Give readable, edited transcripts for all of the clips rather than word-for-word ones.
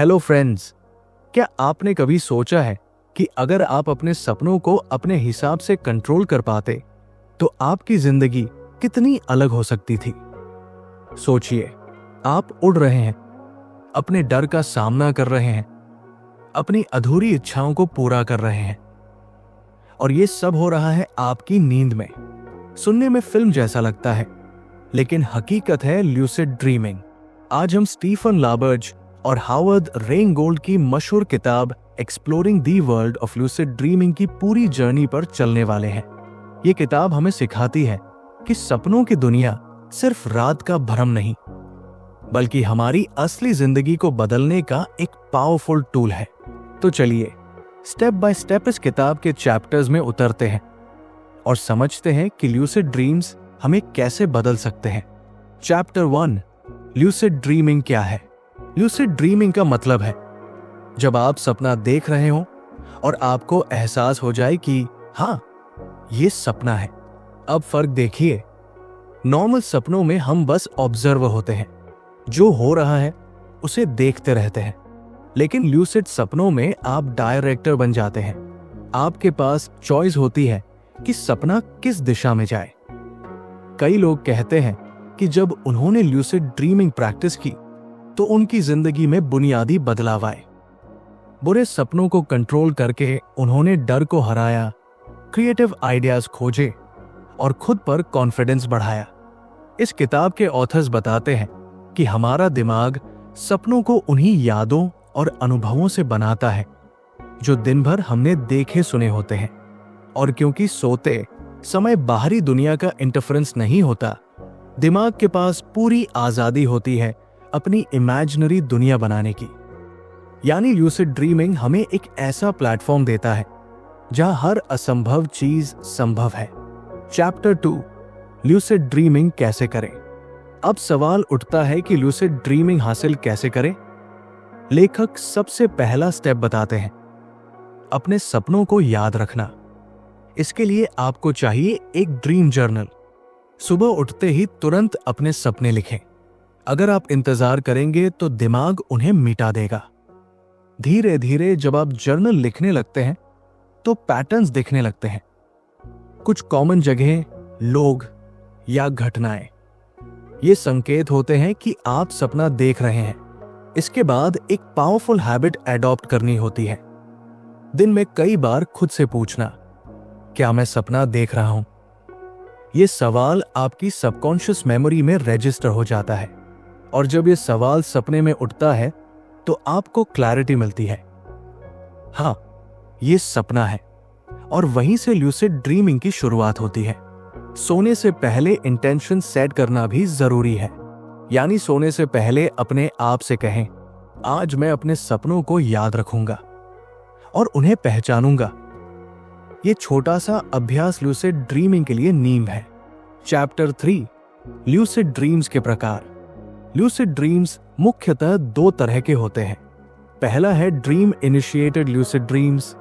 Hello friends, क्या आपने कभी सोचा है कि अगर आप अपने सपनों को अपने हिसाब से कंट्रोल कर पाते तो आपकी जिंदगी कितनी अलग हो सकती थी। सोचिए, आप उड़ रहे हैं, अपने डर का सामना कर रहे हैं, अपनी अधूरी इच्छाओं को पूरा कर रहे हैं, और ये सब हो रहा है आपकी नींद में। सुनने में फिल्म जैसा लगता है, लेकिन हकीकत है ल्यूसिड ड्रीमिंग। आज हम स्टीफन लाबर्ज और हावर्ड रेनगोल्ड की मशहूर किताब exploring the world of lucid dreaming की पूरी जर्नी पर चलने वाले हैं। ये किताब हमें सिखाती है कि सपनों की दुनिया सिर्फ रात का भ्रम नहीं, बल्कि हमारी असली जिंदगी को बदलने का एक पावरफुल टूल है। तो चलिए स्टेप बाय स्टेप इस किताब के चैप्टर्स में उतरते हैं और समझते हैं कि ल्यूसिड ड्रीम्स हमें कैसे बदल सकते हैं। चैप्टर 1, ल्यूसिड ड्रीमिंग क्या है। ल्यूसिड ड्रीमिंग का मतलब है जब आप सपना देख रहे हो और आपको एहसास हो जाए कि हाँ, ये सपना है। अब फर्क देखिए, नॉर्मल सपनों में हम बस ऑब्जर्वर होते हैं, जो हो रहा है उसे देखते रहते हैं। लेकिन ल्यूसिड सपनों में आप डायरेक्टर बन जाते हैं। आपके पास चॉइस होती है कि सपना किस दिशा में जाए। कई लोग कहते हैं कि जब उन्होंने ल्यूसिड ड्रीमिंग प्रैक्टिस की तो उनकी जिंदगी में बुनियादी बदलाव आए। बुरे सपनों को कंट्रोल करके उन्होंने डर को हराया, क्रिएटिव आइडियाज खोजे और खुद पर कॉन्फिडेंस बढ़ाया। इस किताब के ऑथर्स बताते हैं कि हमारा दिमाग सपनों को उन्हीं यादों और अनुभवों से बनाता है जो दिन भर हमने देखे सुने होते हैं। और क्योंकि सोते समय बाहरी दुनिया का इंटरफेरेंस नहीं होता, दिमाग के पास पूरी आजादी होती है अपनी इमेजिनरी दुनिया बनाने की। यानी ल्यूसिड ड्रीमिंग हमें एक ऐसा प्लेटफॉर्म देता है जहां हर असंभव चीज संभव है। चैप्टर 2, ल्यूसिड ड्रीमिंग कैसे करें। अब सवाल उठता है कि ल्यूसिड ड्रीमिंग हासिल कैसे करें। लेखक सबसे पहला स्टेप बताते हैं, अपने सपनों को याद रखना। इसके लिए आपको चाहिए एक ड्रीम जर्नल। सुबह उठते ही तुरंत अपने सपने लिखें। अगर आप इंतजार करेंगे तो दिमाग उन्हें मिटा देगा। धीरे धीरे जब आप जर्नल लिखने लगते हैं तो पैटर्न्स दिखने लगते हैं, कुछ कॉमन जगहें, लोग या घटनाएं। ये संकेत होते हैं कि आप सपना देख रहे हैं। इसके बाद एक पावरफुल हैबिट एडॉप्ट करनी होती है। दिन में कई बार खुद से पूछना, क्या मैं सपना देख रहा हूं? यह सवाल आपकी सबकॉन्शियस मेमोरी में रजिस्टर हो जाता है, और जब यह सवाल सपने में उठता है तो आपको क्लैरिटी मिलती है, हाँ, यह सपना है। और वहीं से ल्यूसिड ड्रीमिंग की शुरुआत होती है। सोने से पहले इंटेंशन सेट करना भी जरूरी है। यानी सोने से पहले अपने आप से कहें, आज मैं अपने सपनों को याद रखूंगा और उन्हें पहचानूंगा। यह छोटा सा अभ्यास ल्यूसिड ड्रीमिंग के लिए नींव है। चैप्टर 3, ल्यूसिड ड्रीम्स के प्रकार। ल्यूसिड ड्रीम्स मुख्यतः 2 तरह के होते हैं। पहला है dream initiated lucid dreams,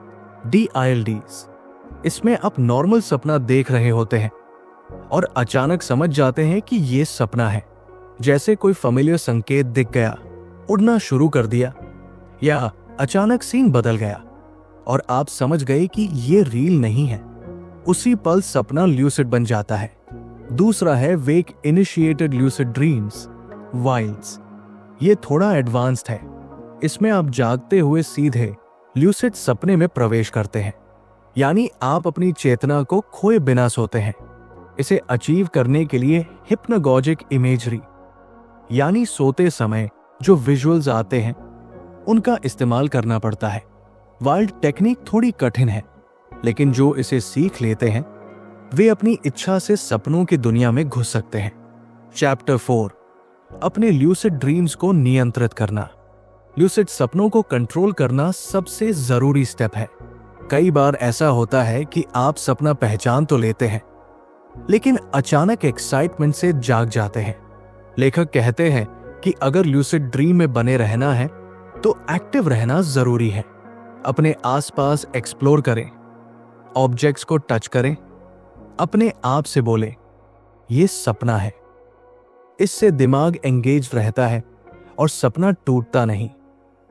DILDs। इसमें आप नॉर्मल सपना देख रहे होते हैं और अचानक समझ जाते हैं कि यह सपना है। जैसे कोई फेमिलियर संकेत दिख गया, उड़ना शुरू कर दिया, या अचानक सीन बदल गया और आप समझ गए कि यह रियल नहीं है। उसी पल सपना ल्यूसिड बन जाता है। दूसरा है वेक इनिशिएटेड ल्यूसिड ड्रीम्स, वाइल्ड्स। ये थोड़ा एडवांस्ड है। इसमें आप जागते हुए सीधे ल्यूसिड सपने में प्रवेश करते हैं, यानी आप अपनी चेतना को खोए बिना सोते हैं। इसे अचीव करने के लिए हिप्नोगॉजिक इमेजरी, यानी सोते समय जो विजुअल्स आते हैं उनका इस्तेमाल करना पड़ता है। वाइल्ड टेक्निक थोड़ी कठिन है, लेकिन जो इसे सीख लेते हैं वे अपनी इच्छा से सपनों की दुनिया में घुस सकते हैं। चैप्टर 4, अपने ल्यूसिड ड्रीम्स को नियंत्रित करना। ल्यूसिड सपनों को कंट्रोल करना सबसे जरूरी स्टेप है। कई बार ऐसा होता है कि आप सपना पहचान तो लेते हैं, लेकिन अचानक एक्साइटमेंट से जाग जाते हैं। लेखक कहते हैं कि अगर ल्यूसिड ड्रीम में बने रहना है तो एक्टिव रहना जरूरी है। अपने आसपास एक्सप्लोर करें, ऑब्जेक्ट्स को टच करें, अपने आप से बोलें, यह सपना है। इससे दिमाग एंगेज रहता है और सपना टूटता नहीं।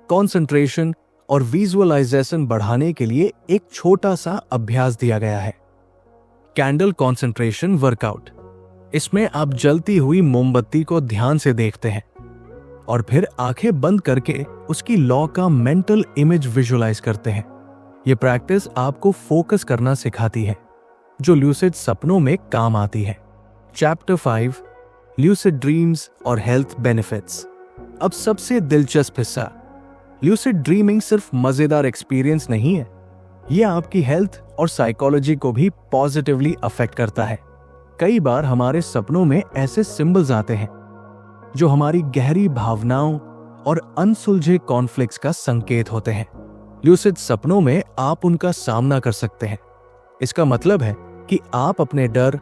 कंसंट्रेशन और विजुअलाइजेशन बढ़ाने के लिए एक छोटा सा अभ्यास दिया गया है, कैंडल कंसंट्रेशन वर्कआउट। इसमें आप जलती हुई मोमबत्ती को ध्यान से देखते हैं और फिर आंखें बंद करके उसकी लौ का मेंटल इमेज विजुअलाइज करते हैं। यह प्रैक्टिस आपको फोकस करना सिखाती है, जो ल्यूसिड सपनों में काम आती है। चैप्टर 5, ल्यूसिड ड्रीम्स और हेल्थ बेनिफिट्स। अब सबसे दिलचस्प हिस्सा, ल्यूसिड ड्रीमिंग सिर्फ मजेदार एक्सपीरियंस नहीं है, यह आपकी हेल्थ और साइकोलॉजी को भी पॉजिटिवली अफेक्ट करता है। कई बार हमारे सपनों में ऐसे सिंबल्स आते हैं जो हमारी गहरी भावनाओं और अनसुलझे कॉन्फ्लिक्ट्स का संकेत होते हैं। ल्यूसिड सपनों में आप उनका सामना कर सकते हैं। इसका मतलब है कि आप अपने डर,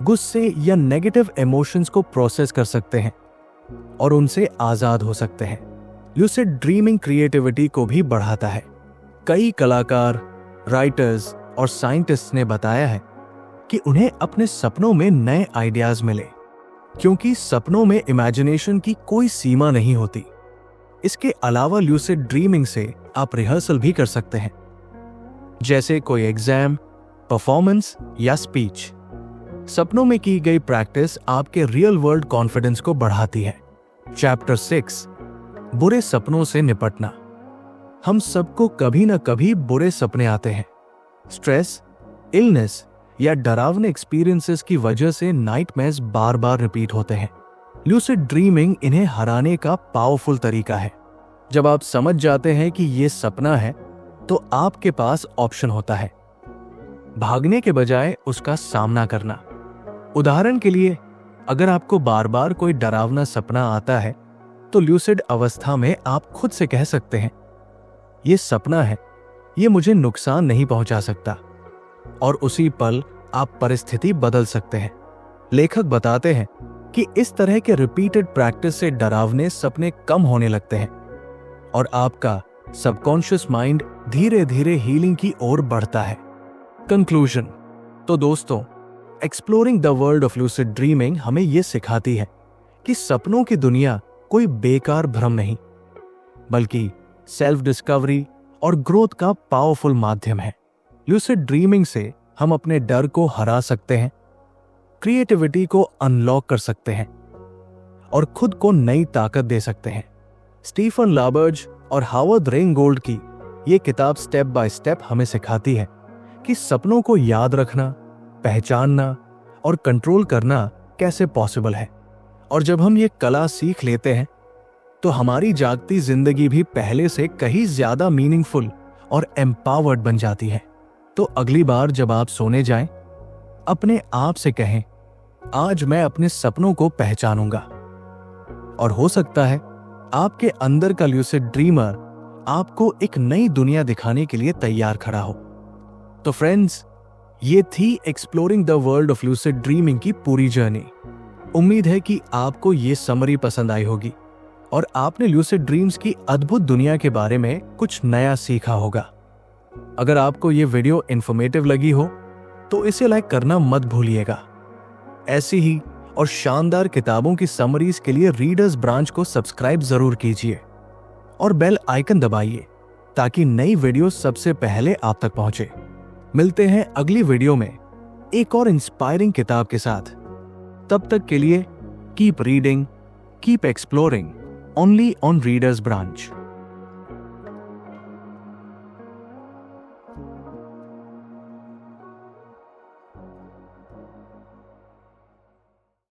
गुस्से या नेगेटिव इमोशंस को प्रोसेस कर सकते हैं और उनसे आजाद हो सकते हैं। ल्यूसिड ड्रीमिंग क्रिएटिविटी को भी बढ़ाता है। कई कलाकार, राइटर्स और साइंटिस्ट्स ने बताया है कि उन्हें अपने सपनों में नए आइडियाज मिले, क्योंकि सपनों में इमेजिनेशन की कोई सीमा नहीं होती। इसके अलावा ल्यूसिड ड्रीमिंग से आप रिहर्सल भी कर सकते हैं, जैसे कोई एग्जाम, परफॉर्मेंस या स्पीच। सपनों में की गई प्रैक्टिस आपके रियल वर्ल्ड कॉन्फिडेंस को बढ़ाती है। चैप्टर 6, बुरे सपनों से निपटना। हम सबको कभी ना कभी बुरे सपने आते हैं। स्ट्रेस, इलनेस या डरावने एक्सपीरियंसेस की वजह से नाइटमेयर्स बार बार रिपीट होते हैं। ल्यूसिड ड्रीमिंग इन्हें हराने का पावरफुल तरीका है। जब आप समझ जाते हैं कि ये सपना है, तो आपके पास ऑप्शन होता है, भागने के बजाय उसका सामना करना। उदाहरण के लिए, अगर आपको बार बार कोई डरावना सपना आता है, तो ल्यूसिड अवस्था में आप खुद से कह सकते हैं, ये सपना है, ये मुझे नुकसान नहीं पहुंचा सकता, और उसी पल आप परिस्थिति बदल सकते हैं। लेखक बताते हैं कि इस तरह के रिपीटेड प्रैक्टिस से डरावने सपने कम होने लगते हैं और आपका सबकॉन्शियस माइंड धीरे धीरे हीलिंग की ओर बढ़ता है। कंक्लूजन। तो दोस्तों, exploring the world of lucid dreaming हमें यह सिखाती है कि सपनों की दुनिया कोई बेकार भ्रम नहीं, बल्कि सेल्फ डिस्कवरी और ग्रोथ का पावरफुल माध्यम है। ल्यूसिड ड्रीमिंग से हम अपने डर को हरा सकते हैं, क्रिएटिविटी को अनलॉक कर सकते हैं और खुद को नई ताकत दे सकते हैं। स्टीफन लाबर्ज और हावर्ड रेनगोल्ड की ये किताब स्टेप बाय स्टेप हमें सिखाती है कि सपनों को याद रखना, पहचानना और कंट्रोल करना कैसे पॉसिबल है। और जब हम ये कला सीख लेते हैं, तो हमारी जागती जिंदगी भी पहले से कहीं ज्यादा मीनिंगफुल और एम्पावर्ड बन जाती है। तो अगली बार जब आप सोने जाएं, अपने आप से कहें, आज मैं अपने सपनों को पहचानूंगा। और हो सकता है आपके अंदर का ल्यूसिड ड्रीमर आपको एक नई दुनिया दिखाने के लिए तैयार खड़ा हो। तो फ्रेंड्स, ये थी exploring the world of lucid dreaming की पूरी जर्नी। उम्मीद है कि आपको ये समरी पसंद आई होगी और आपने ल्यूसिड ड्रीम्स की अद्भुत दुनिया के बारे में कुछ नया सीखा होगा। अगर आपको ये वीडियो इंफॉर्मेटिव लगी हो, तो इसे लाइक करना मत भूलिएगा। ऐसी ही और शानदार किताबों की समरीज के लिए रीडर्स ब्रांच को सब्सक्राइब जरूर कीजिए और बेल आइकन दबाइए, ताकि नई वीडियो सबसे पहले आप तक पहुंचे। मिलते हैं अगली वीडियो में एक और इंस्पायरिंग किताब के साथ। तब तक के लिए keep reading, keep exploring, only on readers branch.